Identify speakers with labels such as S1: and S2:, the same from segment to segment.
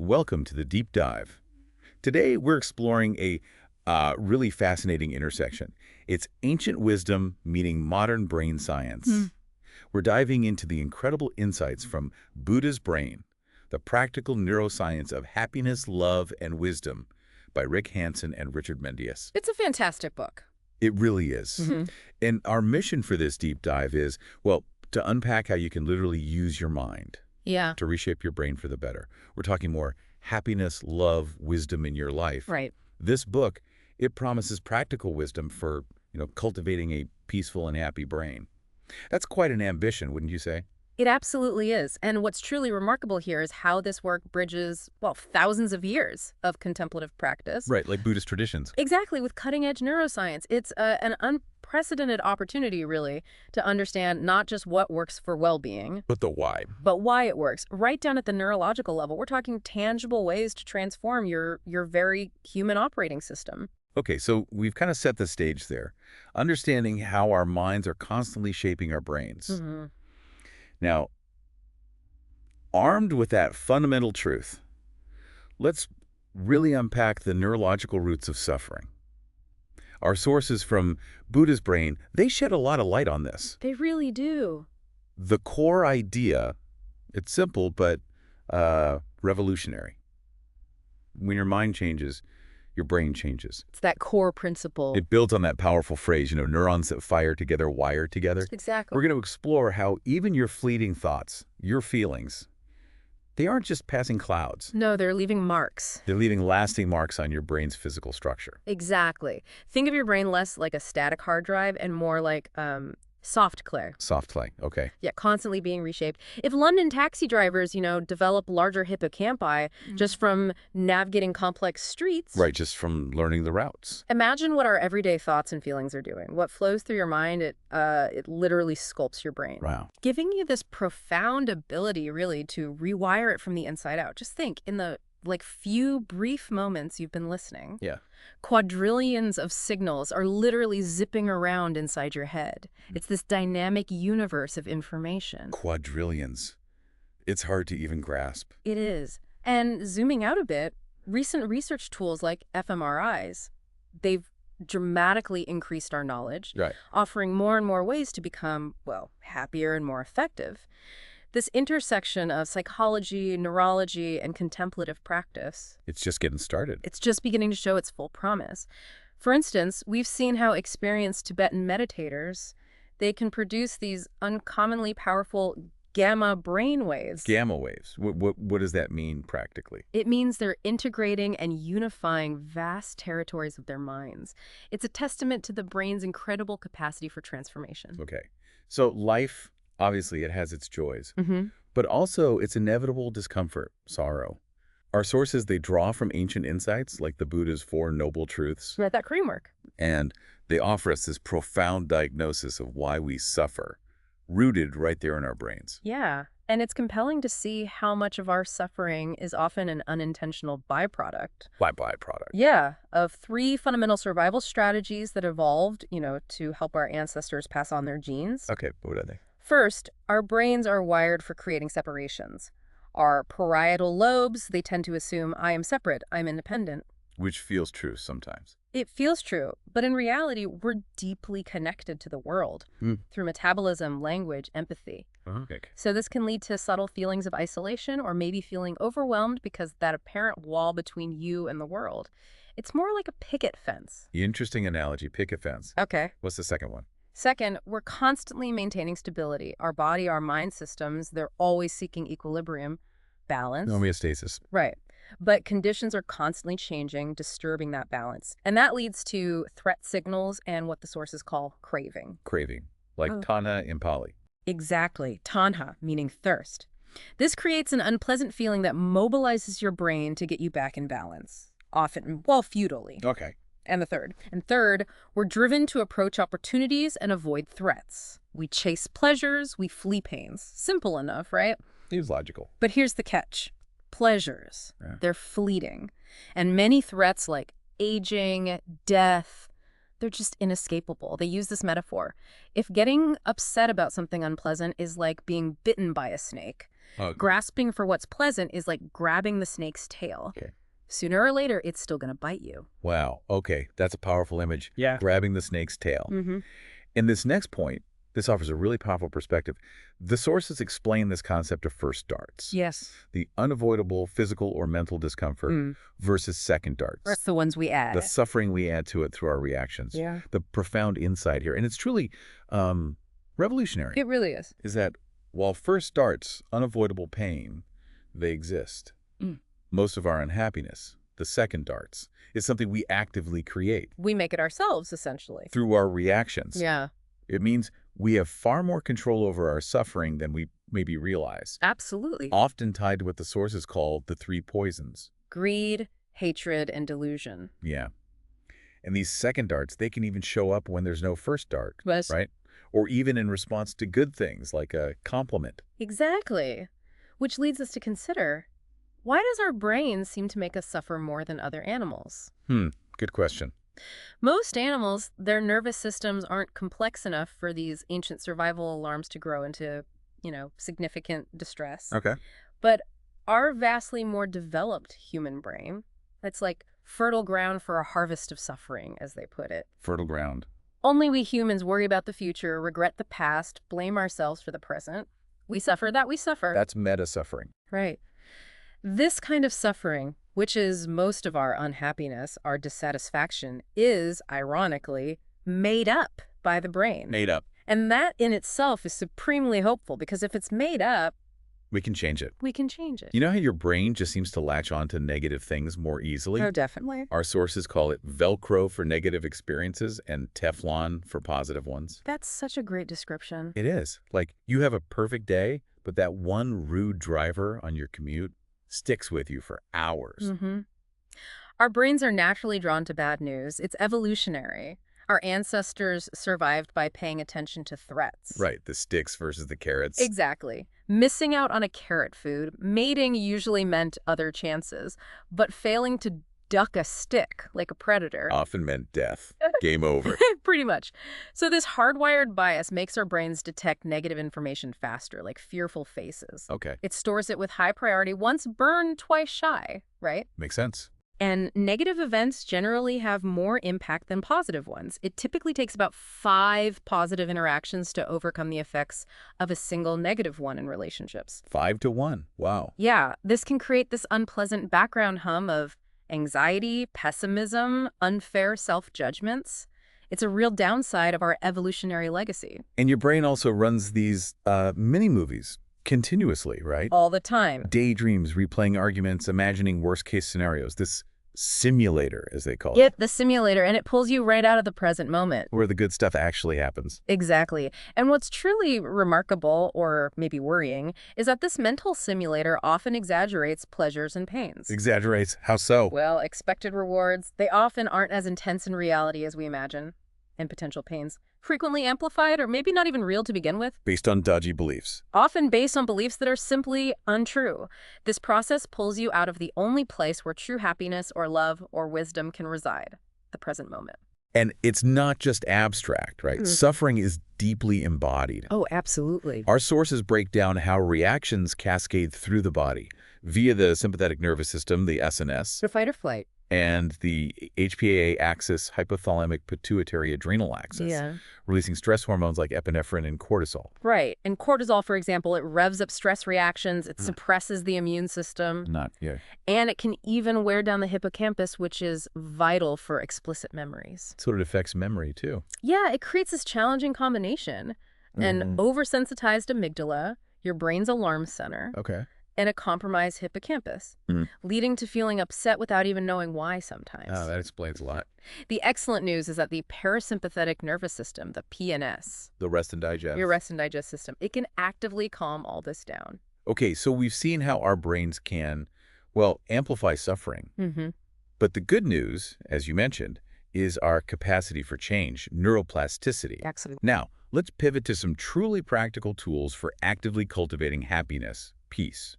S1: Welcome to the Deep Dive. Today, we're exploring a really fascinating intersection. It's ancient wisdom meeting modern brain science. We're diving into the incredible insights from Buddha's brain, the practical neuroscience of happiness, love, and wisdom by Rick Hanson and Richard Mendius.
S2: It's a fantastic book.
S1: It really is. And our mission for this deep dive is, well, to unpack how you can literally use your mind to reshape your brain for the better. We're talking more happiness, love, wisdom in your life.
S2: Right.
S1: This book, it promises practical wisdom for, cultivating a peaceful and happy brain. That's quite an ambition, wouldn't you say?
S2: It absolutely is. And what's truly remarkable here is how this work bridges, well, thousands of years of contemplative practice.
S1: Right, like Buddhist traditions.
S2: Exactly, with cutting-edge neuroscience. It's an unprecedented opportunity, really, to understand not just what works for well-being,
S1: But the why.
S2: but why it works. Right down at the neurological level, we're talking tangible ways to transform your very human operating system.
S1: Okay, so we've kind of set the stage there, understanding how our minds are constantly shaping our brains. Now, armed with that fundamental truth, let's really unpack the neurological roots of suffering. Our sources from Buddha's brain, they shed a lot of light on this.
S2: They really do.
S1: The core idea, it's simple but revolutionary. When your mind changes, your brain changes.
S2: It's that core principle.
S1: It builds on that powerful phrase, neurons that fire together, wire together.
S2: Exactly.
S1: We're going to explore how even your fleeting thoughts, your feelings, they aren't just passing clouds.
S2: No, they're leaving marks.
S1: They're leaving lasting marks on your brain's physical structure.
S2: Exactly. Think of your brain less like a static hard drive and more like soft clay.
S1: Soft clay, okay.
S2: Yeah, constantly being reshaped. If London taxi drivers, develop larger hippocampi just from navigating complex streets.
S1: Right, just from learning the routes.
S2: Imagine what our everyday thoughts and feelings are doing. What flows through your mind, it literally sculpts your brain.
S1: Wow.
S2: Giving you this profound ability, really, to rewire it from the inside out. Just think, in the few brief moments you've been listening.
S1: Yeah.
S2: Quadrillions of signals are literally zipping around inside your head. It's this dynamic universe of information.
S1: Quadrillions. It's hard to even grasp.
S2: It is. And zooming out a bit, recent research tools like fMRIs, they've dramatically increased our knowledge, offering more and more ways to become, well, happier and more effective. This intersection of psychology, neurology, and contemplative practice,
S1: It's just getting started.
S2: it's just beginning to show its full promise. For instance, we've seen how experienced Tibetan meditators, they can produce these uncommonly powerful gamma brain waves.
S1: Gamma waves. What does that mean practically?
S2: It means they're integrating and unifying vast territories of their minds. It's a testament to the brain's incredible capacity for transformation.
S1: Okay. So life, obviously, it has its joys, but also its inevitable discomfort, sorrow. Our sources, they draw from ancient insights like the Buddha's Four Noble Truths,
S2: Right, that framework.
S1: and they offer us this profound diagnosis of why we suffer, rooted right there in our brains.
S2: Yeah, and it's compelling to see how much of our suffering is often an unintentional byproduct.
S1: Why byproduct?
S2: Yeah, of three fundamental survival strategies that evolved, to help our ancestors pass on their genes.
S1: Okay, what are they?
S2: First, our brains are wired for creating separations. Our parietal lobes, they tend to assume, I am separate, I'm independent.
S1: Which feels true sometimes.
S2: It feels true, but in reality, we're deeply connected to the world through metabolism, language, empathy.
S1: Okay.
S2: So this can lead to subtle feelings of isolation or maybe feeling overwhelmed because that apparent wall between you and the world. It's more like a picket fence.
S1: Interesting analogy, picket fence.
S2: Okay.
S1: What's the second one?
S2: Second, we're constantly maintaining stability. Our body, our mind systems, they're always seeking equilibrium, balance.
S1: Homeostasis.
S2: Right. But conditions are constantly changing, disturbing that balance. And that leads to threat signals and what the sources call craving.
S1: Craving. Like Tanha in Pali.
S2: Exactly. Tanha, meaning thirst. This creates an unpleasant feeling that mobilizes your brain to get you back in balance, often, well, futilely.
S1: Okay.
S2: And third, we're driven to approach opportunities and avoid threats. We chase pleasures, we flee pains. Simple enough, right?
S1: Seems logical.
S2: But here's the catch. Pleasures, they're fleeting. And many threats like aging, death, they're just inescapable. They use this metaphor. If getting upset about something unpleasant is like being bitten by a snake,
S1: Okay.
S2: Grasping for what's pleasant is like grabbing the snake's tail.
S1: Okay.
S2: Sooner or later, it's still going to bite you.
S1: Wow. Okay. That's a powerful image.
S2: Yeah.
S1: Grabbing the snake's tail. In this next point, this offers a really powerful perspective. The sources explain this concept of first darts.
S2: Yes.
S1: The unavoidable physical or mental discomfort versus second darts.
S2: That's the ones we add.
S1: The suffering we add to it through our reactions.
S2: Yeah.
S1: The profound insight here. And it's truly revolutionary.
S2: It really is.
S1: Is that while first darts, unavoidable pain, they exist. Most of our unhappiness, the second darts, is something we actively create.
S2: We make it ourselves, essentially.
S1: Through our reactions.
S2: Yeah.
S1: It means we have far more control over our suffering than we maybe realize.
S2: Absolutely.
S1: Often tied to what the sources call the three poisons.
S2: Greed, hatred, and delusion.
S1: Yeah. And these second darts, they can even show up when there's no first dart,
S2: Yes.
S1: right? Or even in response to good things, like a compliment.
S2: Exactly. Which leads us to consider, why does our brain seem to make us suffer more than other animals?
S1: Good question.
S2: Most animals, their nervous systems aren't complex enough for these ancient survival alarms to grow into, significant distress.
S1: Okay.
S2: But our vastly more developed human brain, that's like fertile ground for a harvest of suffering, as they put it.
S1: Fertile ground.
S2: Only we humans worry about the future, regret the past, blame ourselves for the present. We suffer that we suffer.
S1: That's meta-suffering.
S2: Right. This kind of suffering, which is most of our unhappiness, our dissatisfaction, is, ironically, made up by the brain.
S1: Made up.
S2: And that in itself is supremely hopeful, because if it's made up,
S1: We can change it.
S2: we can change it.
S1: You know how your brain just seems to latch on to negative things more easily?
S2: Oh, definitely.
S1: Our sources call it Velcro for negative experiences and Teflon for positive ones.
S2: That's such a great description.
S1: It is. Like, you have a perfect day, but that one rude driver on your commute sticks with you for hours.
S2: Our brains are naturally drawn to bad news. It's evolutionary. Our ancestors survived by paying attention to threats.
S1: Right, the sticks versus the carrots.
S2: Exactly. Missing out on a carrot food, mating usually meant other chances, but failing to duck a stick like a predator.
S1: Often meant death. Game over.
S2: Pretty much. So this hardwired bias makes our brains detect negative information faster, like fearful faces.
S1: Okay,
S2: It stores it with high priority, once burned, twice shy, right?
S1: makes sense.
S2: And negative events generally have more impact than positive ones. It typically takes about 5 positive interactions to overcome the effects of a single negative one in relationships.
S1: 5 to 1. Wow.
S2: Yeah, this can create this unpleasant background hum of anxiety, pessimism, unfair self-judgments. It's a real downside of our evolutionary legacy.
S1: And your brain also runs these mini-movies continuously, right?
S2: All the time.
S1: Daydreams, replaying arguments, imagining worst-case scenarios. This simulator, as they call it.
S2: Yep, the simulator, and it pulls you right out of the present moment.
S1: Where the good stuff actually happens.
S2: Exactly. And what's truly remarkable, or maybe worrying, is that this mental simulator often exaggerates pleasures and pains.
S1: Exaggerates. How so?
S2: Well, expected rewards, they often aren't as intense in reality as we imagine. And potential pains, frequently amplified or maybe not even real to begin with.
S1: Based on dodgy beliefs.
S2: Often based on beliefs that are simply untrue. This process pulls you out of the only place where true happiness or love or wisdom can reside, the present moment.
S1: And it's not just abstract, right? Suffering is deeply embodied.
S2: Oh, absolutely.
S1: Our sources break down how reactions cascade through the body via the sympathetic nervous system, the SNS,
S2: The fight or flight.
S1: and the HPA axis, hypothalamic pituitary adrenal axis,
S2: Yeah.
S1: releasing stress hormones like epinephrine and cortisol.
S2: Right. And cortisol, for example, it revs up stress reactions, it suppresses the immune system, and it can even wear down the hippocampus, which is vital for explicit memories.
S1: So it affects memory, too.
S2: Yeah, it creates this challenging combination. An oversensitized amygdala, your brain's alarm center,
S1: Okay.
S2: and a compromised hippocampus, leading to feeling upset without even knowing why sometimes.
S1: Oh, that explains a lot.
S2: The excellent news is that the parasympathetic nervous system, the PNS,
S1: The rest and digest.
S2: your rest and digest system, it can actively calm all this down.
S1: Okay, so we've seen how our brains can, well, amplify suffering. But the good news, as you mentioned, is our capacity for change, neuroplasticity.
S2: Absolutely.
S1: Now, let's pivot to some truly practical tools for actively cultivating happiness, peace.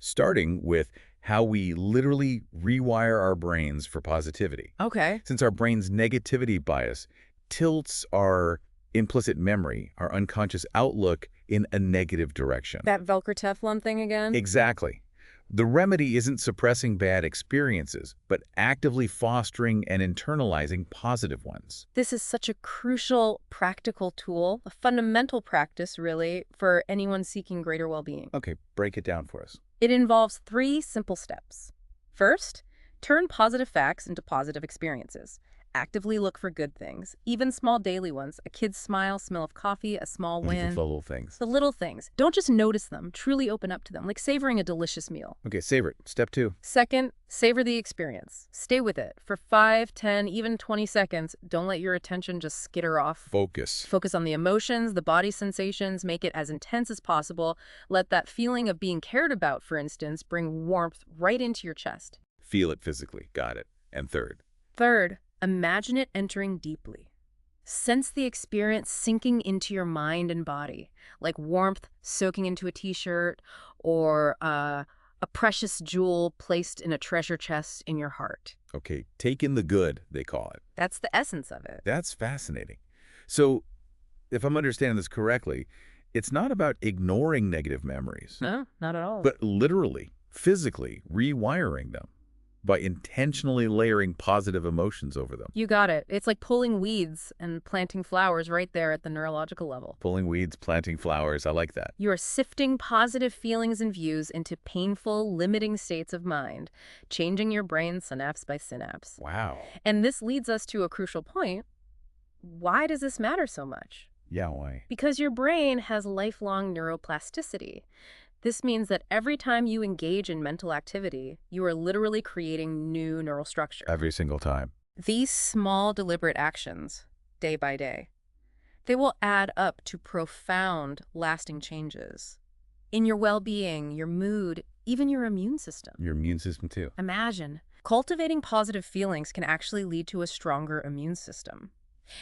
S1: Starting with how we literally rewire our brains for positivity.
S2: Okay.
S1: Since our brain's negativity bias tilts our implicit memory, our unconscious outlook in a negative direction.
S2: That Velcro Teflon thing again?
S1: Exactly. The remedy isn't suppressing bad experiences, but actively fostering and internalizing positive ones.
S2: This is such a crucial, practical tool, a fundamental practice, really, for anyone seeking greater well-being.
S1: Okay, break it down for us.
S2: It involves 3 simple steps. First, turn positive facts into positive experiences. Actively look for good things, even small daily ones, a kid's smile, smell of coffee, a small win.
S1: The little things.
S2: The little things. Don't just notice them, truly open up to them, like savoring a delicious meal.
S1: Okay, savor it. Step 2.
S2: Second, savor the experience. Stay with it for 5, 10, even 20 seconds. Don't let your attention just skitter off.
S1: Focus.
S2: Focus on the emotions, the body sensations, make it as intense as possible. Let that feeling of being cared about, for instance, bring warmth right into your chest.
S1: Feel it physically. Got it. And
S2: Third, imagine it entering deeply. Sense the experience sinking into your mind and body, like warmth soaking into a t-shirt or a precious jewel placed in a treasure chest in your heart.
S1: Okay, take in the good, they call it.
S2: That's the essence of it.
S1: That's fascinating. So, if I'm understanding this correctly, it's not about ignoring negative memories.
S2: No, not at all.
S1: But literally, physically rewiring them by intentionally layering positive emotions over them.
S2: You got it. It's like pulling weeds and planting flowers right there at the neurological level.
S1: Pulling weeds, planting flowers, I like that.
S2: You are sifting positive feelings and views into painful, limiting states of mind, changing your brain synapse by synapse.
S1: Wow.
S2: And this leads us to a crucial point. Why does this matter so much?
S1: Yeah, why?
S2: Because your brain has lifelong neuroplasticity. This means that every time you engage in mental activity, you are literally creating new neural structure.
S1: Every single time.
S2: These small, deliberate actions, day by day, they will add up to profound, lasting changes in your well-being, your mood, even your immune system.
S1: Your immune system, too.
S2: Imagine, cultivating positive feelings can actually lead to a stronger immune system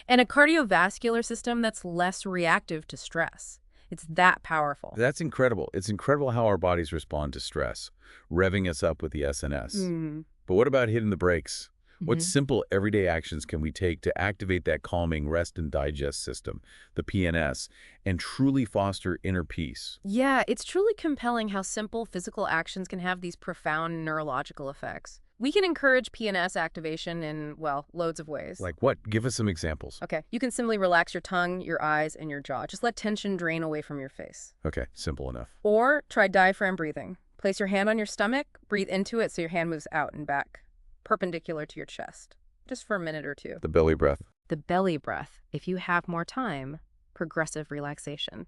S2: and a cardiovascular system that's less reactive to stress. It's that powerful.
S1: That's incredible. It's incredible how our bodies respond to stress, revving us up with the SNS. But what about hitting the brakes? What simple everyday actions can we take to activate that calming rest and digest system, the PNS, and truly foster inner peace?
S2: Yeah, it's truly compelling how simple physical actions can have these profound neurological effects. We can encourage PNS activation in, well, loads of ways.
S1: Like what? Give us some examples.
S2: Okay, you can simply relax your tongue, your eyes, and your jaw. Just let tension drain away from your face.
S1: Okay, simple enough.
S2: Or try diaphragm breathing. Place your hand on your stomach, breathe into it so your hand moves out and back, perpendicular to your chest, just for a minute or 2.
S1: The belly breath.
S2: The belly breath, if you have more time, progressive relaxation.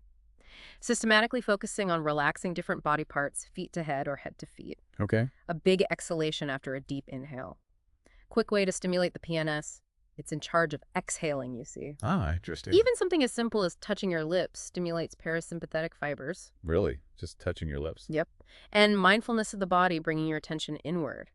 S2: Systematically focusing on relaxing different body parts, feet to head or head to feet.
S1: Okay.
S2: A big exhalation after a deep inhale. Quick way to stimulate the PNS. It's in charge of exhaling, you see.
S1: Ah, interesting.
S2: Even something as simple as touching your lips stimulates parasympathetic fibers.
S1: Really? Just touching your lips?
S2: Yep. And mindfulness of the body, bringing your attention inward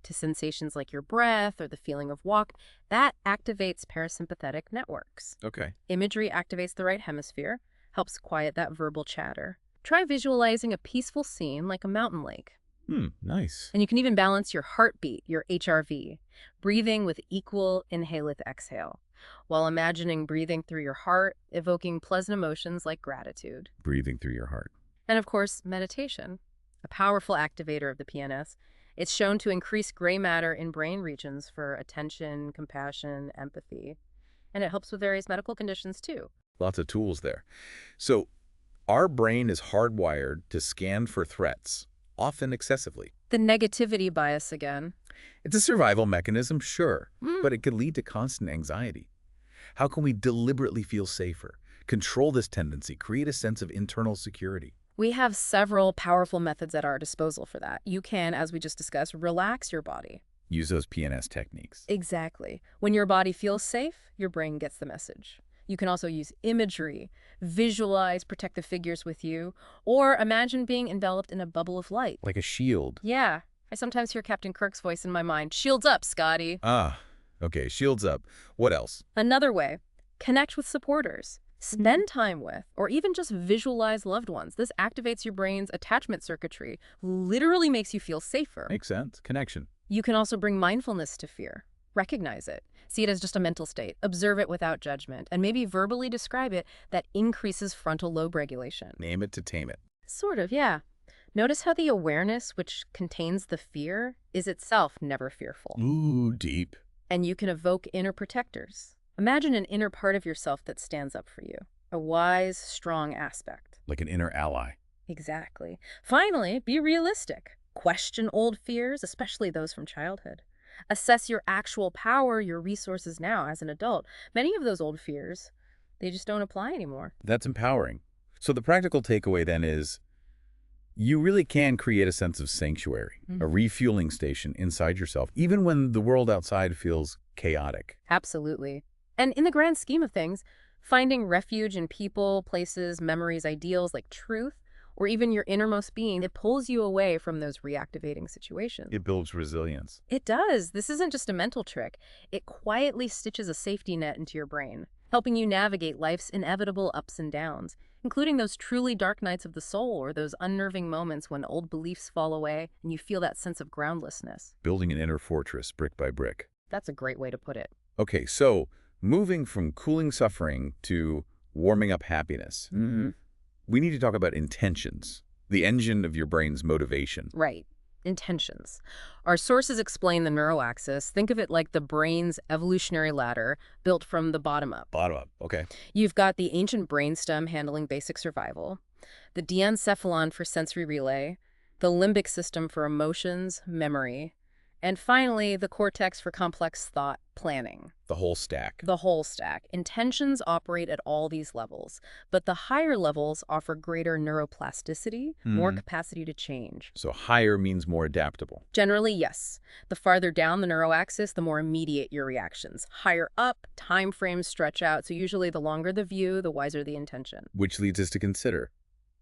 S2: to sensations like your breath or the feeling of walk, that activates parasympathetic networks.
S1: Okay.
S2: Imagery activates the right hemisphere, helps quiet that verbal chatter. Try visualizing a peaceful scene like a mountain lake.
S1: Nice.
S2: And you can even balance your heartbeat, your HRV, breathing with equal inhale with exhale, while imagining breathing through your heart, evoking pleasant emotions like gratitude.
S1: Breathing through your heart.
S2: And of course, meditation, a powerful activator of the PNS. It's shown to increase gray matter in brain regions for attention, compassion, empathy. And it helps with various medical conditions too.
S1: Lots of tools there. So our brain is hardwired to scan for threats, often excessively.
S2: The negativity bias again.
S1: It's a survival mechanism, sure, but it can lead to constant anxiety. How can we deliberately feel safer, control this tendency, create a sense of internal security?
S2: We have several powerful methods at our disposal for that. You can, as we just discussed, relax your body.
S1: Use those PNS techniques.
S2: Exactly. When your body feels safe, your brain gets the message. You can also use imagery, visualize protective figures with you, or imagine being enveloped in a bubble of light.
S1: Like a shield.
S2: Yeah. I sometimes hear Captain Kirk's voice in my mind. Shields up, Scotty.
S1: Ah, okay, shields up. What else?
S2: Another way, connect with supporters. Spend time with, or even just visualize loved ones. This activates your brain's attachment circuitry, literally makes you feel safer.
S1: Makes sense. Connection.
S2: You can also bring mindfulness to fear. Recognize it. See it as just a mental state. Observe it without judgment, and maybe verbally describe it. That increases frontal lobe regulation.
S1: Name it to tame it.
S2: Sort of, yeah. Notice how the awareness, which contains the fear, is itself never fearful.
S1: Ooh, deep.
S2: And you can evoke inner protectors. Imagine an inner part of yourself that stands up for you. A wise, strong aspect.
S1: Like an inner ally.
S2: Exactly. Finally, be realistic. Question old fears, especially those from childhood. Assess your actual power, your resources now as an adult. Many of those old fears, they just don't apply anymore.
S1: That's empowering. So the practical takeaway then is you really can create a sense of sanctuary, a refueling station inside yourself, even when the world outside feels chaotic.
S2: Absolutely. And in the grand scheme of things, finding refuge in people, places, memories, ideals like truth, or even your innermost being, it pulls you away from those reactivating situations.
S1: It builds resilience.
S2: It does. This isn't just a mental trick. It quietly stitches a safety net into your brain, helping you navigate life's inevitable ups and downs, including those truly dark nights of the soul or those unnerving moments when old beliefs fall away and you feel that sense of groundlessness.
S1: Building an inner fortress brick by brick.
S2: That's a great way to put it.
S1: Okay, so moving from cooling suffering to warming up happiness. We need to talk about intentions, the engine of your brain's motivation.
S2: Right. Intentions. Our sources explain the neuroaxis. Think of it like the brain's evolutionary ladder built from the bottom up.
S1: Bottom up, okay.
S2: You've got the ancient brainstem handling basic survival, the diencephalon for sensory relay, the limbic system for emotions, memory, and finally, the cortex for complex thought planning.
S1: The whole stack.
S2: The whole stack. Intentions operate at all these levels, but the higher levels offer greater neuroplasticity, more capacity to change.
S1: So higher means more adaptable.
S2: Generally, yes. The farther down the neuroaxis, the more immediate your reactions. Higher up, time frames stretch out, so usually the longer the view, the wiser the intention.
S1: Which leads us to consider,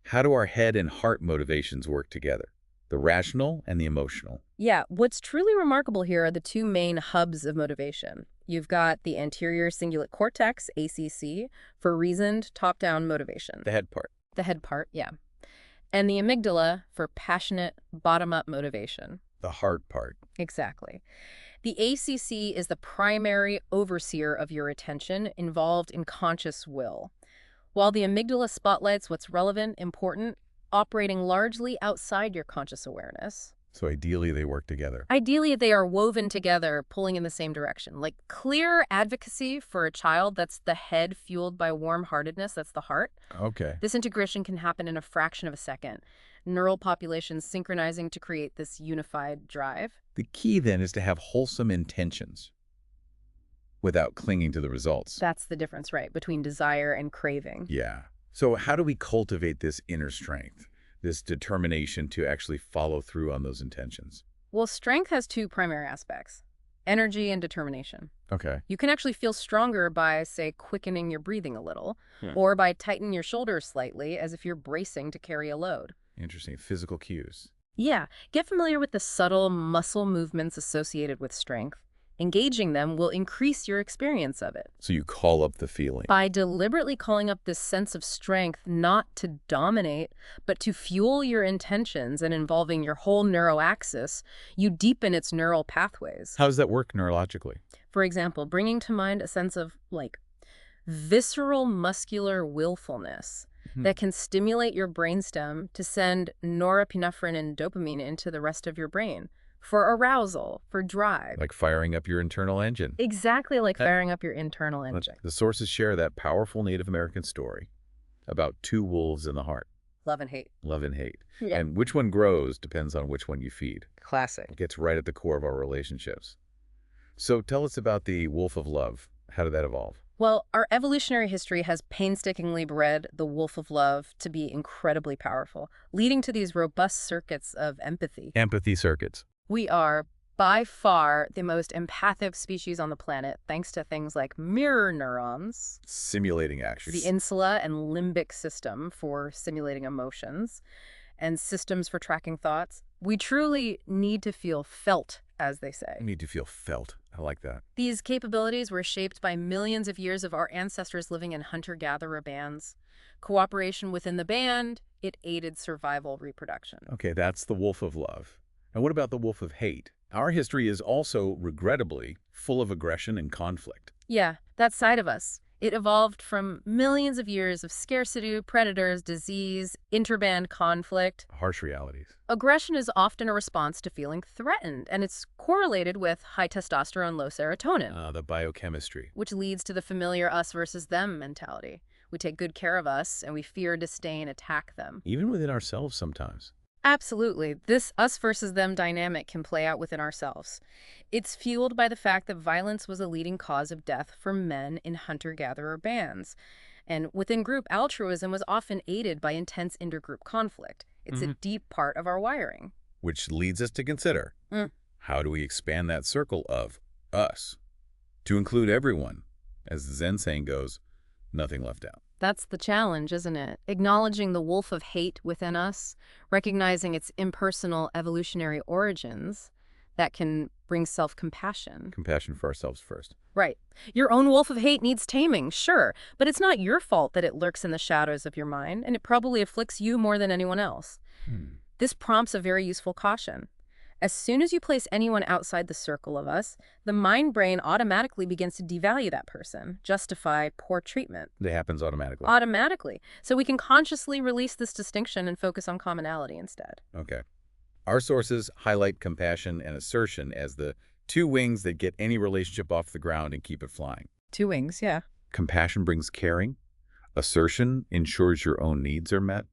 S1: how do our head and heart motivations work together? The rational and the emotional.
S2: Yeah, what's truly remarkable here are the two main hubs of motivation. You've got the anterior cingulate cortex, ACC, for reasoned top-down motivation.
S1: The head part.
S2: The head part, yeah. And the amygdala for passionate bottom-up motivation.
S1: The heart part.
S2: Exactly. The ACC is the primary overseer of your attention, involved in conscious will, while the amygdala spotlights what's relevant, important, operating largely outside your conscious awareness.
S1: So ideally they work together.
S2: Ideally they are woven together, pulling in the same direction. Like clear advocacy for a child, that's the head fueled by warm-heartedness, that's the heart.
S1: Okay.
S2: This integration can happen in a fraction of a second. Neural populations synchronizing to create this unified drive.
S1: The key then is to have wholesome intentions without clinging to the results.
S2: That's the difference, right, between desire and craving.
S1: Yeah. So how do we cultivate this inner strength, this determination to actually follow through on those intentions?
S2: Well, strength has two primary aspects, energy and determination.
S1: Okay.
S2: You can actually feel stronger by, say, quickening your breathing a little, or by tightening your shoulders slightly as if you're bracing to carry a load.
S1: Interesting. Physical cues.
S2: Yeah. Get familiar with the subtle muscle movements associated with strength. Engaging them will increase your experience of it.
S1: So you call up the feeling.
S2: By deliberately calling up this sense of strength, not to dominate, but to fuel your intentions and involving your whole neuroaxis, you deepen its neural pathways.
S1: How does that work neurologically?
S2: For example, bringing to mind a sense of, like, visceral muscular willfulness that can stimulate your brainstem to send norepinephrine and dopamine into the rest of your brain. For arousal, for drive.
S1: Like firing up your internal engine.
S2: Exactly like firing up your internal engine.
S1: The sources share that powerful Native American story about two wolves in the heart.
S2: Love and hate.
S1: Love and hate.
S2: Yeah.
S1: And which one grows depends on which one you feed.
S2: Classic.
S1: It gets right at the core of our relationships. So tell us about the wolf of love. How did that evolve?
S2: Well, our evolutionary history has painstakingly bred the wolf of love to be incredibly powerful, leading to these robust circuits of empathy.
S1: Empathy circuits.
S2: We are, by far, the most empathic species on the planet, thanks to things like mirror neurons,
S1: simulating actions,
S2: the insula and limbic system for simulating emotions, and systems for tracking thoughts. We truly need to feel felt, as they say.
S1: We need to feel felt. I like that.
S2: These capabilities were shaped by millions of years of our ancestors living in hunter-gatherer bands. Cooperation within the band, it aided survival reproduction.
S1: Okay, that's the wolf of love. And what about the wolf of hate? Our history is also, regrettably, full of aggression and conflict.
S2: Yeah, that side of us. It evolved from millions of years of scarcity, predators, disease, interband conflict.
S1: Harsh realities.
S2: Aggression is often a response to feeling threatened, and it's correlated with high testosterone, low serotonin.
S1: The biochemistry.
S2: Which leads to the familiar us versus them mentality. We take good care of us, and we fear, disdain, attack them.
S1: Even within ourselves sometimes.
S2: Absolutely. This us versus them dynamic can play out within ourselves. It's fueled by the fact that violence was a leading cause of death for men in hunter-gatherer bands. And within group altruism was often aided by intense intergroup conflict. It's a deep part of our wiring.
S1: Which leads us to consider, how do we expand that circle of us to include everyone? As the Zen saying goes, nothing left out.
S2: That's the challenge, isn't it? Acknowledging the wolf of hate within us, recognizing its impersonal evolutionary origins, that can bring self-compassion.
S1: Compassion for ourselves first.
S2: Right. Your own wolf of hate needs taming, sure, but it's not your fault that it lurks in the shadows of your mind, and it probably afflicts you more than anyone else. This prompts a very useful caution. As soon as you place anyone outside the circle of us, the mind-brain automatically begins to devalue that person, justify poor treatment.
S1: That happens automatically.
S2: Automatically. So we can consciously release this distinction and focus on commonality instead.
S1: Okay. Our sources highlight compassion and assertion as the two wings that get any relationship off the ground and keep it flying.
S2: Two wings, yeah.
S1: Compassion brings caring. Assertion ensures your own needs are met.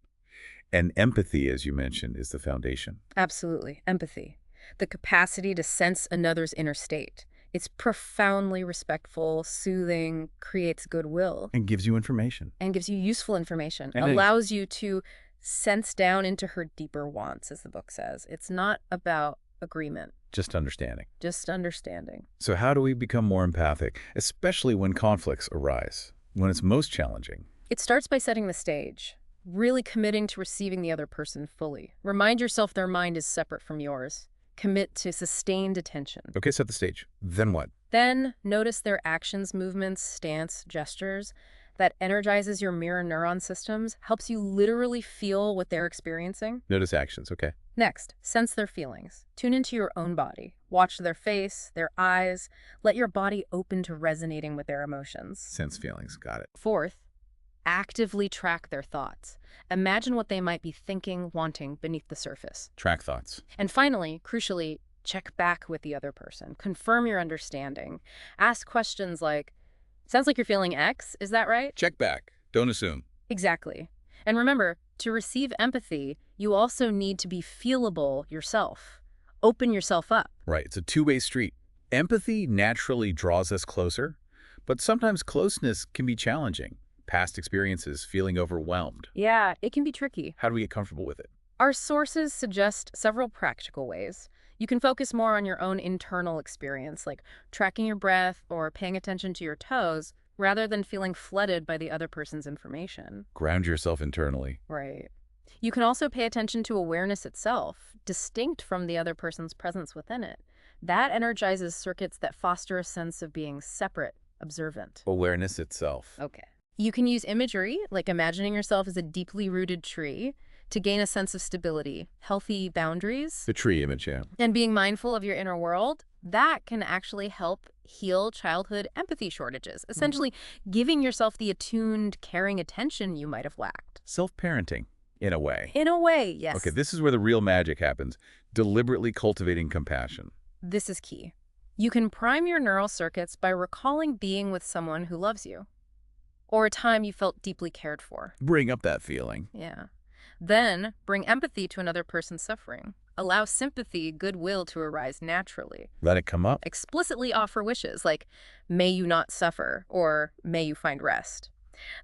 S1: And empathy, as you mentioned, is the foundation.
S2: Absolutely. Empathy. The capacity to sense another's inner state. It's profoundly respectful, soothing, creates goodwill.
S1: And gives you information.
S2: And gives you useful information.
S1: And
S2: allows you to sense down into her deeper wants, as the book says. It's not about agreement.
S1: Just understanding.
S2: Just understanding.
S1: So how do we become more empathic, especially when conflicts arise, when it's most challenging?
S2: It starts by setting the stage. Really committing to receiving the other person fully. Remind yourself their mind is separate from yours. Commit to sustained attention.
S1: Okay, set the stage. Then what?
S2: Then notice their actions, movements, stance, gestures. That energizes your mirror neuron systems, helps you literally feel what they're experiencing.
S1: Notice actions, okay.
S2: Next, sense their feelings. Tune into your own body. Watch their face, their eyes. Let your body open to resonating with their emotions.
S1: Sense feelings, got it.
S2: Fourth, actively track their thoughts. Imagine what they might be thinking, wanting beneath the surface.
S1: Track thoughts.
S2: And finally, crucially, check back with the other person. Confirm your understanding. Ask questions like, sounds like you're feeling X, is that right?
S1: Check back. Don't assume.
S2: Exactly. And remember, to receive empathy, you also need to be feelable yourself. Open yourself up.
S1: Right, it's a two-way street. Empathy naturally draws us closer, but sometimes closeness can be challenging. Past experiences, feeling overwhelmed.
S2: Yeah, it can be tricky.
S1: How do we get comfortable with it?
S2: Our sources suggest several practical ways. You can focus more on your own internal experience, like tracking your breath or paying attention to your toes, rather than feeling flooded by the other person's information.
S1: Ground yourself internally.
S2: Right. You can also pay attention to awareness itself, distinct from the other person's presence within it. That energizes circuits that foster a sense of being separate, observant.
S1: Awareness itself.
S2: Okay. You can use imagery, like imagining yourself as a deeply rooted tree, to gain a sense of stability, healthy boundaries.
S1: The tree image, yeah.
S2: And being mindful of your inner world, that can actually help heal childhood empathy shortages, essentially giving yourself the attuned, caring attention you might have lacked.
S1: Self-parenting, in a way.
S2: In a way, yes.
S1: Okay, this is where the real magic happens, deliberately cultivating compassion.
S2: This is key. You can prime your neural circuits by recalling being with someone who loves you, or a time you felt deeply cared for.
S1: Bring up that feeling.
S2: Yeah. Then, bring empathy to another person's suffering. Allow sympathy, goodwill to arise naturally.
S1: Let it come up.
S2: Explicitly offer wishes like, may you not suffer, or may you find rest.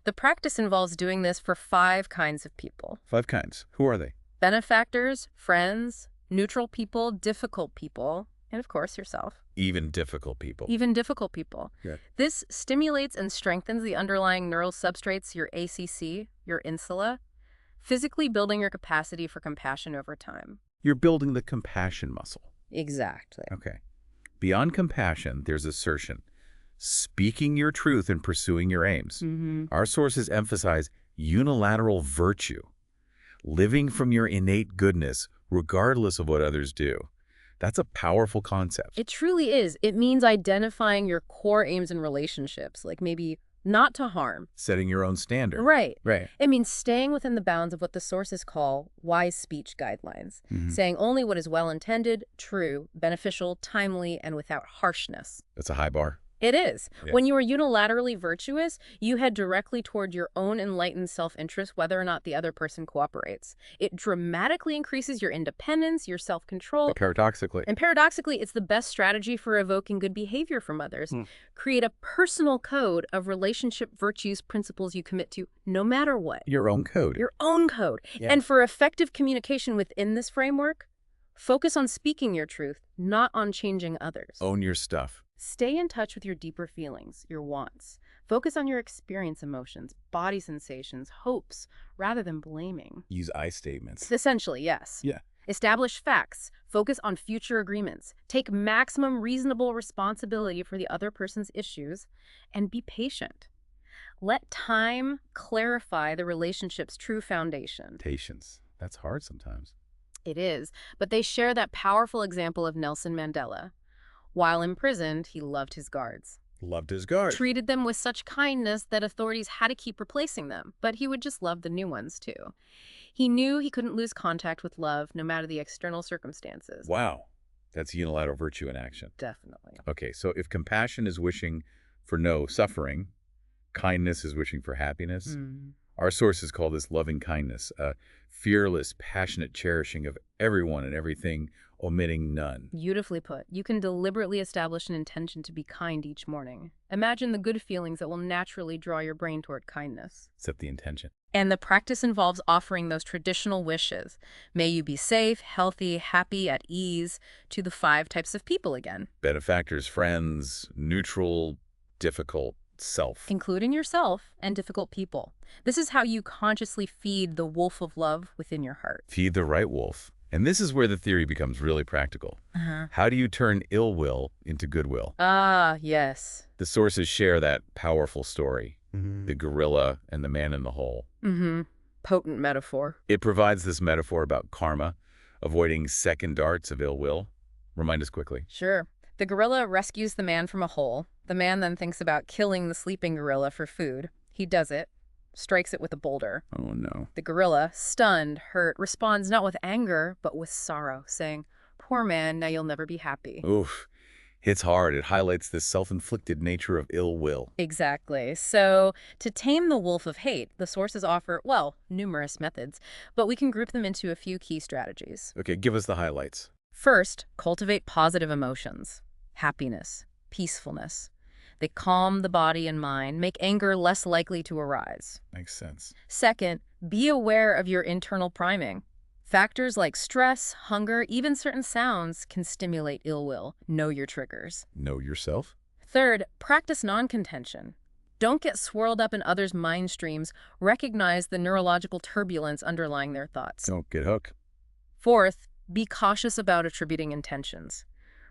S2: The practice involves doing this for 5 kinds of people.
S1: 5 kinds. Who are they?
S2: Benefactors, friends, neutral people, difficult people, and of course yourself.
S1: Even difficult people.
S2: Even difficult people.
S1: Good.
S2: This stimulates and strengthens the underlying neural substrates, your ACC, your insula, physically building your capacity for compassion over time.
S1: You're building the compassion muscle.
S2: Exactly.
S1: Okay. Beyond compassion, there's assertion. Speaking your truth and pursuing your aims. Our sources emphasize unilateral virtue. Living from your innate goodness, regardless of what others do. That's a powerful concept.
S2: It truly is. It means identifying your core aims in relationships, like maybe not to harm.
S1: Setting your own standard.
S2: Right.
S1: Right.
S2: It means staying within the bounds of what the sources call wise speech guidelines, saying only what is well-intended, true, beneficial, timely, and without harshness.
S1: That's a high bar.
S2: It is.
S1: Yeah.
S2: When you are unilaterally virtuous, you head directly toward your own enlightened self-interest, whether or not the other person cooperates. It dramatically increases your independence, your self-control.
S1: But paradoxically.
S2: And paradoxically, it's the best strategy for evoking good behavior from others. Create a personal code of relationship virtues, principles you commit to, no matter what.
S1: Your own code.
S2: Your own code.
S1: Yeah.
S2: And for effective communication within this framework, focus on speaking your truth, not on changing others.
S1: Own your stuff.
S2: Stay in touch with your deeper feelings, your wants. Focus on your experience emotions, body sensations, hopes, rather than blaming.
S1: Use I statements.
S2: Essentially, yes.
S1: Yeah.
S2: Establish facts. Focus on future agreements. Take maximum reasonable responsibility for the other person's issues, and be patient. Let time clarify the relationship's true foundation.
S1: Patience. That's hard sometimes.
S2: It is, but they share that powerful example of Nelson Mandela. While imprisoned, he loved his guards.
S1: Loved his guards.
S2: Treated them with such kindness that authorities had to keep replacing them, but he would just love the new ones too. He knew he couldn't lose contact with love, no matter the external circumstances.
S1: Wow. That's unilateral virtue in action.
S2: Definitely.
S1: Okay, so if compassion is wishing for no suffering, kindness is wishing for happiness. Our sources call this loving kindness, a fearless, passionate cherishing of everyone and everything, omitting none.
S2: Beautifully put. You can deliberately establish an intention to be kind each morning. Imagine the good feelings that will naturally draw your brain toward kindness.
S1: Set the intention.
S2: And the practice involves offering those traditional wishes. May you be safe, healthy, happy, at ease, to the 5 types of people again.
S1: Benefactors, friends, neutral, difficult, self.
S2: Including yourself and difficult people. This is how you consciously feed the wolf of love within your heart.
S1: Feed the right wolf. And this is where the theory becomes really practical. How do you turn ill will into goodwill?
S2: Ah, yes.
S1: The sources share that powerful story, the gorilla and the man in the hole.
S2: Potent metaphor.
S1: It provides this metaphor about karma, avoiding second darts of ill will. Remind us quickly.
S2: Sure. The gorilla rescues the man from a hole. The man then thinks about killing the sleeping gorilla for food. He does it, strikes it with a boulder.
S1: Oh, no.
S2: The gorilla, stunned, hurt, responds not with anger, but with sorrow, saying, "Poor man, now you'll never be happy."
S1: Oof. Hits hard. It highlights the self-inflicted nature of ill will.
S2: Exactly. So, to tame the wolf of hate, the sources offer, well, numerous methods, but we can group them into a few key strategies.
S1: Okay, give us the highlights.
S2: First, cultivate positive emotions. Happiness, peacefulness. They calm the body and mind, make anger less likely to arise.
S1: Makes sense.
S2: Second, be aware of your internal priming. Factors like stress, hunger, even certain sounds can stimulate ill will. Know your triggers.
S1: Know yourself.
S2: Third, practice non-contention. Don't get swirled up in others' mind streams. Recognize the neurological turbulence underlying their thoughts.
S1: Don't get hooked.
S2: Fourth, be cautious about attributing intentions.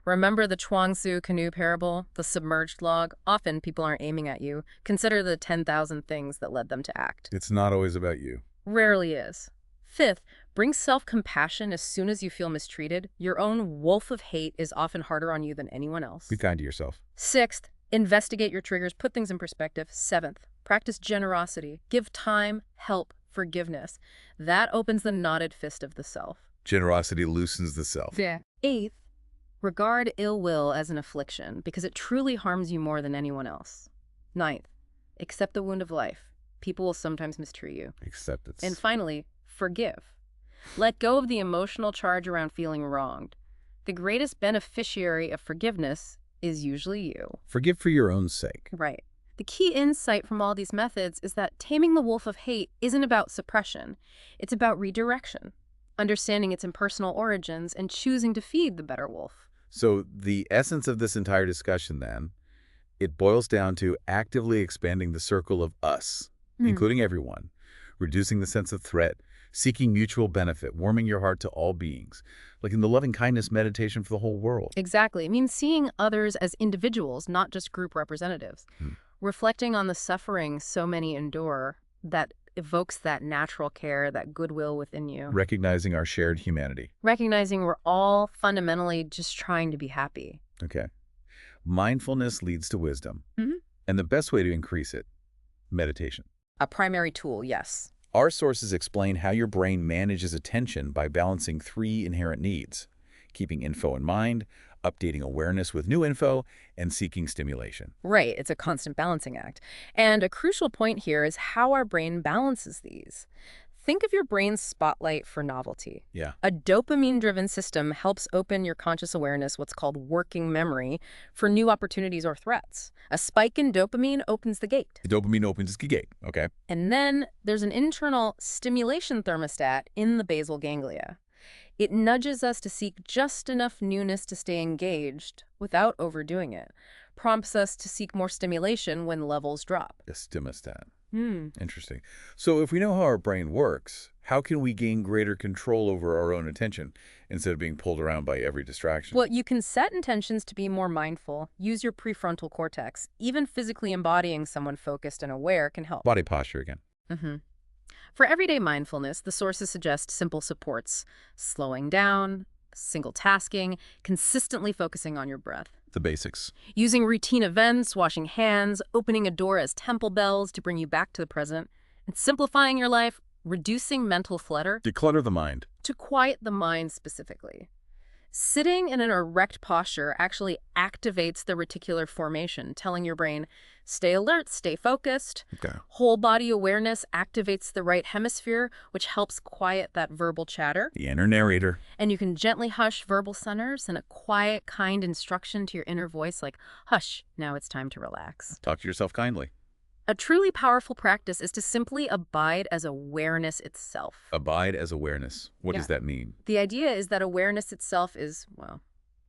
S2: Remember the Chuang-Tzu canoe parable, the submerged log? Often people aren't aiming at you. Consider the 10,000 things that led them to act.
S1: It's not always about you.
S2: Rarely is. Fifth, bring self-compassion as soon as you feel mistreated. Your own wolf of hate is often harder on you than anyone else.
S1: Be kind to yourself.
S2: Sixth, investigate your triggers, put things in perspective. Seventh, practice generosity. Give time, help, forgiveness. That opens the knotted fist of the self.
S1: Generosity loosens the self.
S2: Yeah. Eighth, regard ill will as an affliction because it truly harms you more than anyone else. Ninth, accept the wound of life. People will sometimes mistreat you.
S1: Acceptance.
S2: And finally, forgive. Let go of the emotional charge around feeling wronged. The greatest beneficiary of forgiveness is usually you.
S1: Forgive for your own sake.
S2: Right. The key insight from all these methods is that taming the wolf of hate isn't about suppression. It's about redirection, understanding its impersonal origins, and choosing to feed the better wolf.
S1: So the essence of this entire discussion, then, it boils down to actively expanding the circle of us, including everyone, reducing the sense of threat, seeking mutual benefit, warming your heart to all beings, like in the loving kindness meditation for the whole world.
S2: Exactly. It means seeing others as individuals, not just group representatives. Reflecting on the suffering so many endure, that evokes that natural care, that goodwill within you.
S1: Recognizing our shared humanity.
S2: Recognizing we're all fundamentally just trying to be happy.
S1: Okay. Mindfulness leads to wisdom.
S2: Mm-hmm.
S1: And the best way to increase it, meditation.
S2: A primary tool, yes.
S1: Our sources explain how your brain manages attention by balancing 3 inherent needs: keeping info in mind, updating awareness with new info, and seeking stimulation.
S2: Right, it's a constant balancing act. And a crucial point here is how our brain balances these. Think of your brain's spotlight for novelty.
S1: Yeah.
S2: A dopamine-driven system helps open your conscious awareness, what's called working memory, for new opportunities or threats. A spike in dopamine opens the gate.
S1: The dopamine opens the gate, okay?
S2: And then there's an internal stimulation thermostat in the basal ganglia. It nudges us to seek just enough newness to stay engaged without overdoing it. Prompts us to seek more stimulation when levels drop.
S1: A stimulostat. Interesting. So if we know how our brain works, how can we gain greater control over our own attention instead of being pulled around by every distraction?
S2: Well, you can set intentions to be more mindful. Use your prefrontal cortex. Even physically embodying someone focused and aware can help.
S1: Body posture again.
S2: For everyday mindfulness, the sources suggest simple supports: slowing down, single tasking, consistently focusing on your breath.
S1: The basics.
S2: Using routine events, washing hands, opening a door as temple bells to bring you back to the present, and simplifying your life, reducing mental clutter.
S1: Declutter the mind.
S2: To quiet the mind specifically. Sitting in an erect posture actually activates the reticular formation, telling your brain, stay alert, stay focused.
S1: Okay.
S2: Whole body awareness activates the right hemisphere, which helps quiet that verbal chatter.
S1: The inner narrator.
S2: And you can gently hush verbal centers and a quiet, kind instruction to your inner voice like, hush, now it's time to relax.
S1: Talk to yourself kindly.
S2: A truly powerful practice is to simply abide as awareness itself.
S1: Abide as awareness. What does that mean?
S2: The idea is that awareness itself is, well,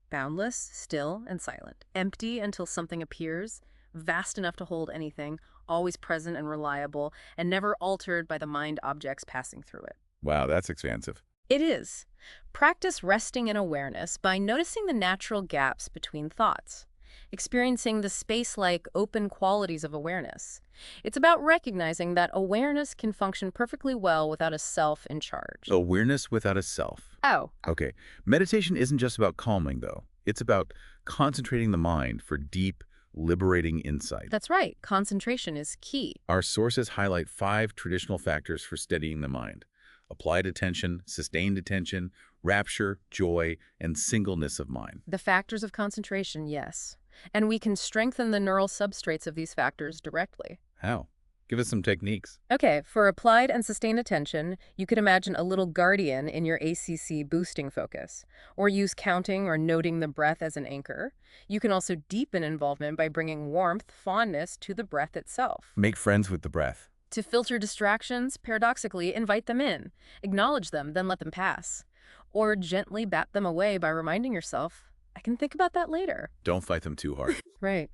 S2: boundless, still, and silent. Empty until something appears, vast enough to hold anything, always present and reliable, and never altered by the mind objects passing through it.
S1: Wow, that's expansive.
S2: It is. Practice resting in awareness by noticing the natural gaps between thoughts, experiencing the space-like open qualities of awareness. It's about recognizing that awareness can function perfectly well without a self in charge.
S1: Awareness without a self.
S2: Oh.
S1: Okay. Meditation isn't just about calming, though. It's about concentrating the mind for deep, liberating insight.
S2: That's right. Concentration is key.
S1: Our sources highlight 5 traditional factors for steadying the mind: applied attention, sustained attention, rapture, joy, and singleness of mind.
S2: The factors of concentration, yes. And we can strengthen the neural substrates of these factors directly.
S1: How? Give us some techniques.
S2: Okay, for applied and sustained attention, you could imagine a little guardian in your ACC boosting focus, or use counting or noting the breath as an anchor. You can also deepen involvement by bringing warmth, fondness to the breath itself.
S1: Make friends with the breath.
S2: To filter distractions, paradoxically, invite them in. Acknowledge them, then let them pass. Or gently bat them away by reminding yourself, I can think about that later.
S1: Don't fight them too hard.
S2: Right.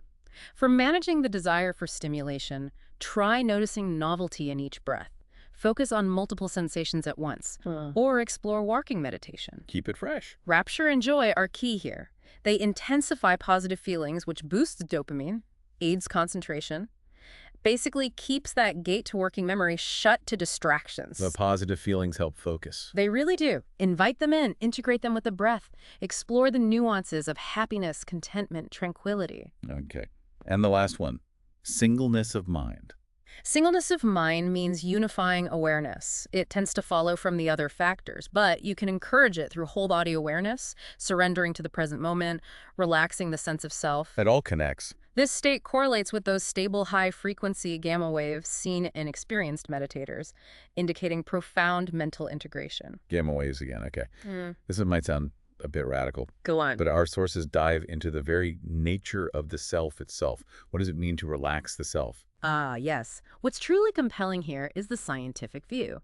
S2: For managing the desire for stimulation, try noticing novelty in each breath. Focus on multiple sensations at once, or explore walking meditation.
S1: Keep it fresh.
S2: Rapture and joy are key here. They intensify positive feelings, which boosts dopamine, aids concentration, basically keeps that gate to working memory shut to distractions.
S1: The positive feelings help focus.
S2: They really do. Invite them in, integrate them with the breath, explore the nuances of happiness, contentment, tranquility.
S1: Okay. And the last one, singleness of mind.
S2: Singleness of mind means unifying awareness. It tends to follow from the other factors, but you can encourage it through whole body awareness, surrendering to the present moment, relaxing the sense of self.
S1: It all connects.
S2: This state correlates with those stable high-frequency gamma waves seen in experienced meditators, indicating profound mental integration.
S1: Gamma waves again, okay. This might sound a bit radical.
S2: Go on.
S1: But our sources dive into the very nature of the self itself. What does it mean to relax the self?
S2: Ah, yes. What's truly compelling here is the scientific view.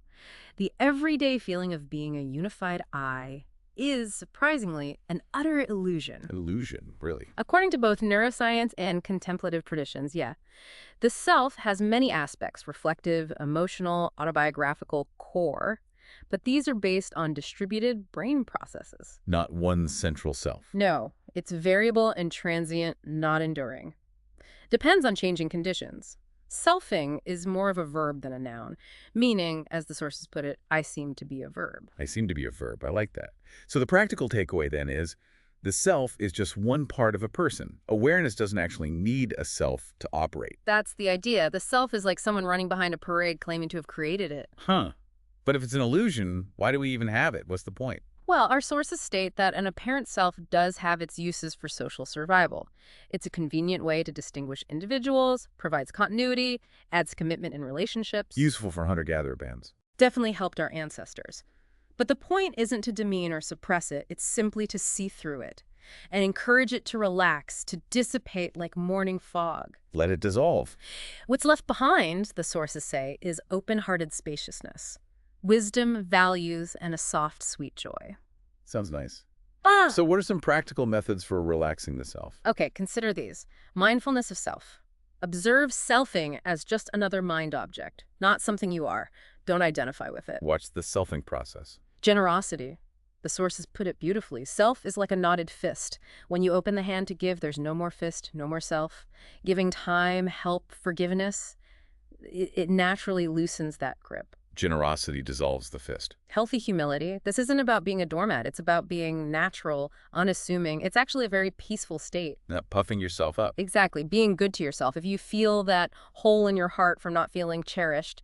S2: The everyday feeling of being a unified I is, surprisingly, an utter illusion.
S1: Illusion, really?
S2: According to both neuroscience and contemplative traditions, yeah. The self has many aspects: reflective, emotional, autobiographical, core. But these are based on distributed brain processes.
S1: Not one central self.
S2: No, it's variable and transient, not enduring. Depends on changing conditions. Selfing is more of a verb than a noun, meaning, as the sources put it, I seem to be a verb.
S1: I seem to be a verb. I like that. So the practical takeaway then is the self is just one part of a person. Awareness doesn't actually need a self to operate.
S2: That's the idea. The self is like someone running behind a parade claiming to have created it.
S1: Huh. But if it's an illusion, why do we even have it? What's the point?
S2: Well, our sources state that an apparent self does have its uses for social survival. It's a convenient way to distinguish individuals, provides continuity, adds commitment in relationships.
S1: Useful for hunter-gatherer bands.
S2: Definitely helped our ancestors. But the point isn't to demean or suppress it, it's simply to see through it and encourage it to relax, to dissipate like morning fog.
S1: Let it dissolve.
S2: What's left behind, the sources say, is open-hearted spaciousness, wisdom, values, and a soft, sweet joy.
S1: Sounds nice.
S2: Ah!
S1: So what are some practical methods for relaxing the self?
S2: Okay, consider these. Mindfulness of self. Observe selfing as just another mind object, not something you are. Don't identify with it.
S1: Watch the selfing process.
S2: Generosity. The sources put it beautifully. Self is like a knotted fist. When you open the hand to give, there's no more fist, no more self. Giving time, help, forgiveness, it naturally loosens that grip.
S1: Generosity dissolves the fist.
S2: Healthy humility. This isn't about being a doormat. It's about being natural, unassuming. It's actually a very peaceful state.
S1: Not puffing yourself up.
S2: Exactly. Being good to yourself. If you feel that hole in your heart from not feeling cherished,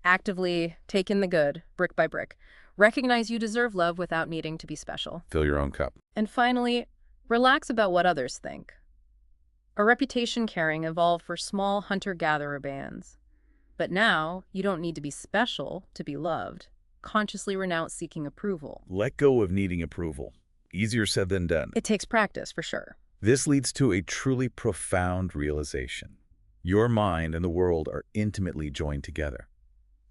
S2: actively take in the good, brick by brick. Recognize you deserve love without needing to be special.
S1: Fill your own cup.
S2: And finally, relax about what others think. A reputation carrying evolved for small hunter-gatherer bands. But now, you don't need to be special to be loved. Consciously renounce seeking approval.
S1: Let go of needing approval. Easier said than done.
S2: It takes practice, for sure.
S1: This leads to a truly profound realization. Your mind and the world are intimately joined together.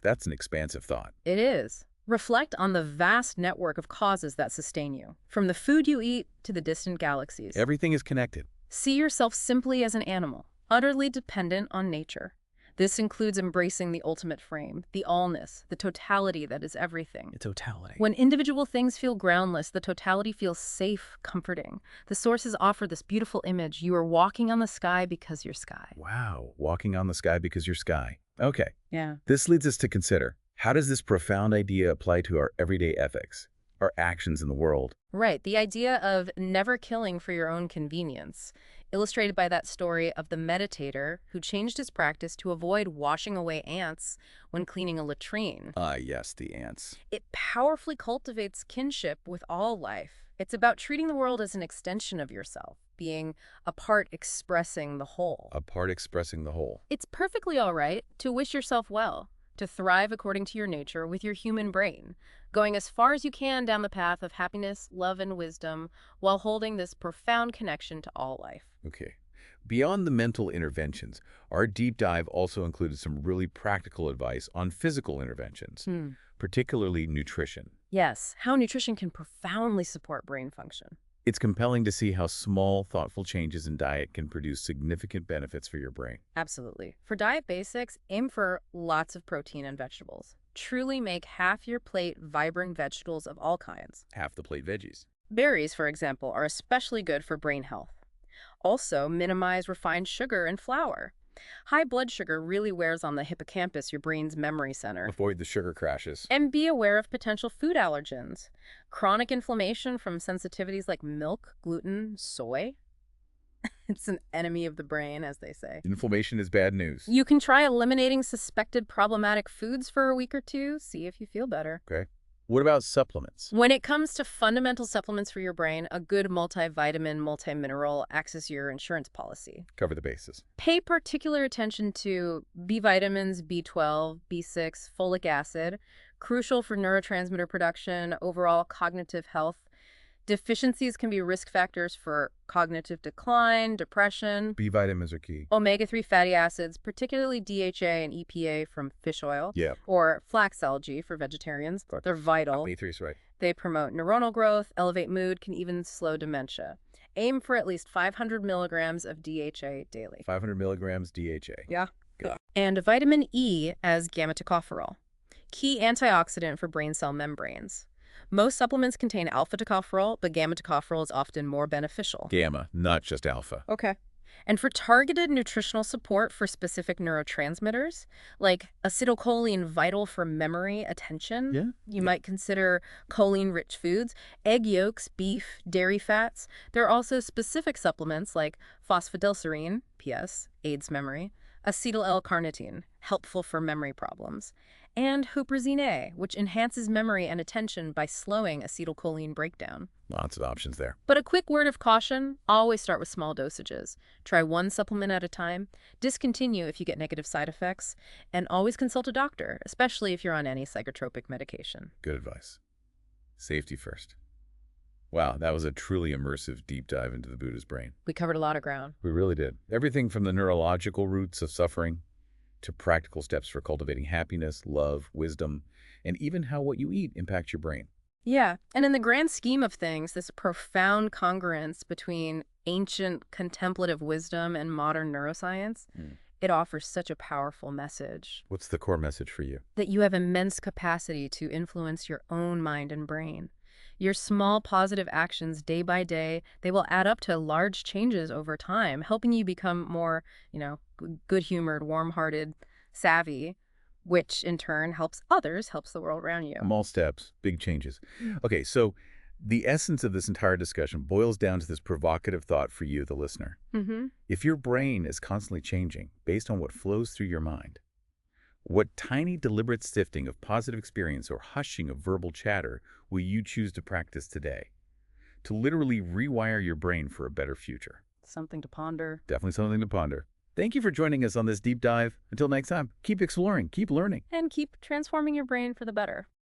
S1: That's an expansive thought.
S2: It is. Reflect on the vast network of causes that sustain you, from the food you eat to the distant galaxies.
S1: Everything is connected.
S2: See yourself simply as an animal, utterly dependent on nature. This includes embracing the ultimate frame, the allness, the totality that is everything.
S3: The totality.
S2: When individual things feel groundless, the totality feels safe, comforting. The sources offer this beautiful image. You are walking on the sky because you're sky.
S1: Wow, walking on the sky because you're sky. Okay.
S2: Yeah.
S1: This leads us to consider, how does this profound idea apply to our everyday ethics, our actions in the world?
S2: Right. The idea of never killing for your own convenience, illustrated by that story of the meditator who changed his practice to avoid washing away ants when cleaning a latrine.
S1: Ah, yes, the ants.
S2: It powerfully cultivates kinship with all life. It's about treating the world as an extension of yourself, being a part expressing the whole.
S1: A part expressing the whole.
S2: It's perfectly all right to wish yourself well, to thrive according to your nature with your human brain, going as far as you can down the path of happiness, love, and wisdom, while holding this profound connection to all life.
S1: Okay. Beyond the mental interventions, our deep dive also included some really practical advice on physical interventions, particularly nutrition.
S2: Yes, how nutrition can profoundly support brain function.
S1: It's compelling to see how small, thoughtful changes in diet can produce significant benefits for your brain.
S2: Absolutely. For diet basics, aim for lots of protein and vegetables. Truly make half your plate vibrant vegetables of all kinds.
S1: Half the plate veggies.
S2: Berries, for example, are especially good for brain health. Also, minimize refined sugar and flour. High blood sugar really wears on the hippocampus, your brain's memory center.
S1: Avoid the sugar crashes.
S2: And be aware of potential food allergens. Chronic inflammation from sensitivities like milk, gluten, soy. It's an enemy of the brain, as they say.
S1: Inflammation is bad news.
S2: You can try eliminating suspected problematic foods for a week or two. See if you feel better.
S1: Okay. What about supplements?
S2: When it comes to fundamental supplements for your brain, a good multivitamin, multimineral acts as your insurance policy.
S1: Cover the bases.
S2: Pay particular attention to B vitamins, B12, B6, folic acid, crucial for neurotransmitter production, overall cognitive health. Deficiencies can be risk factors for cognitive decline, depression.
S1: B vitamins are key.
S2: Omega-3 fatty acids, particularly DHA and EPA from fish oil.
S1: Yeah.
S2: Or flax algae for vegetarians. They're vital.
S1: Omega-3 is right.
S2: They promote neuronal growth, elevate mood, can even slow dementia. Aim for at least 500 milligrams of DHA daily.
S1: 500 milligrams DHA.
S2: Yeah.
S1: Good.
S2: And vitamin E as gamma-tocopherol, key antioxidant for brain cell membranes. Most supplements contain alpha-tocopherol, but gamma-tocopherol is often more beneficial.
S1: Gamma, not just alpha.
S2: Okay. And for targeted nutritional support for specific neurotransmitters, like acetylcholine vital for memory, attention, you might consider choline-rich foods, egg yolks, beef, dairy fats. There are also specific supplements like phosphatidylserine, PS, aids memory, acetyl L-carnitine, helpful for memory problems, and huperzine A, which enhances memory and attention by slowing acetylcholine breakdown.
S1: Lots of options there.
S2: But a quick word of caution, always start with small dosages. Try one supplement at a time, discontinue if you get negative side effects, and always consult a doctor, especially if you're on any psychotropic medication.
S1: Good advice. Safety first. Wow, that was a truly immersive deep dive into the Buddha's brain.
S2: We covered a lot of ground.
S1: We really did. Everything from the neurological roots of suffering to practical steps for cultivating happiness, love, wisdom, and even how what you eat impacts your brain.
S2: Yeah, and in the grand scheme of things, this profound congruence between ancient contemplative wisdom and modern neuroscience, it offers such a powerful message.
S1: What's the core message for you?
S2: That you have immense capacity to influence your own mind and brain. Your small positive actions day by day, they will add up to large changes over time, helping you become more, good-humored, warm-hearted, savvy, which in turn helps others, helps the world around you.
S1: Small steps, big changes. Okay, so the essence of this entire discussion boils down to this provocative thought for you, the listener. If your brain is constantly changing based on what flows through your mind, what tiny deliberate sifting of positive experience or hushing of verbal chatter will you choose to practice today to literally rewire your brain for a better future?
S2: Something to ponder.
S1: Definitely something to ponder. Thank you for joining us on this deep dive. Until next time, keep exploring, keep learning.
S2: And keep transforming your brain for the better.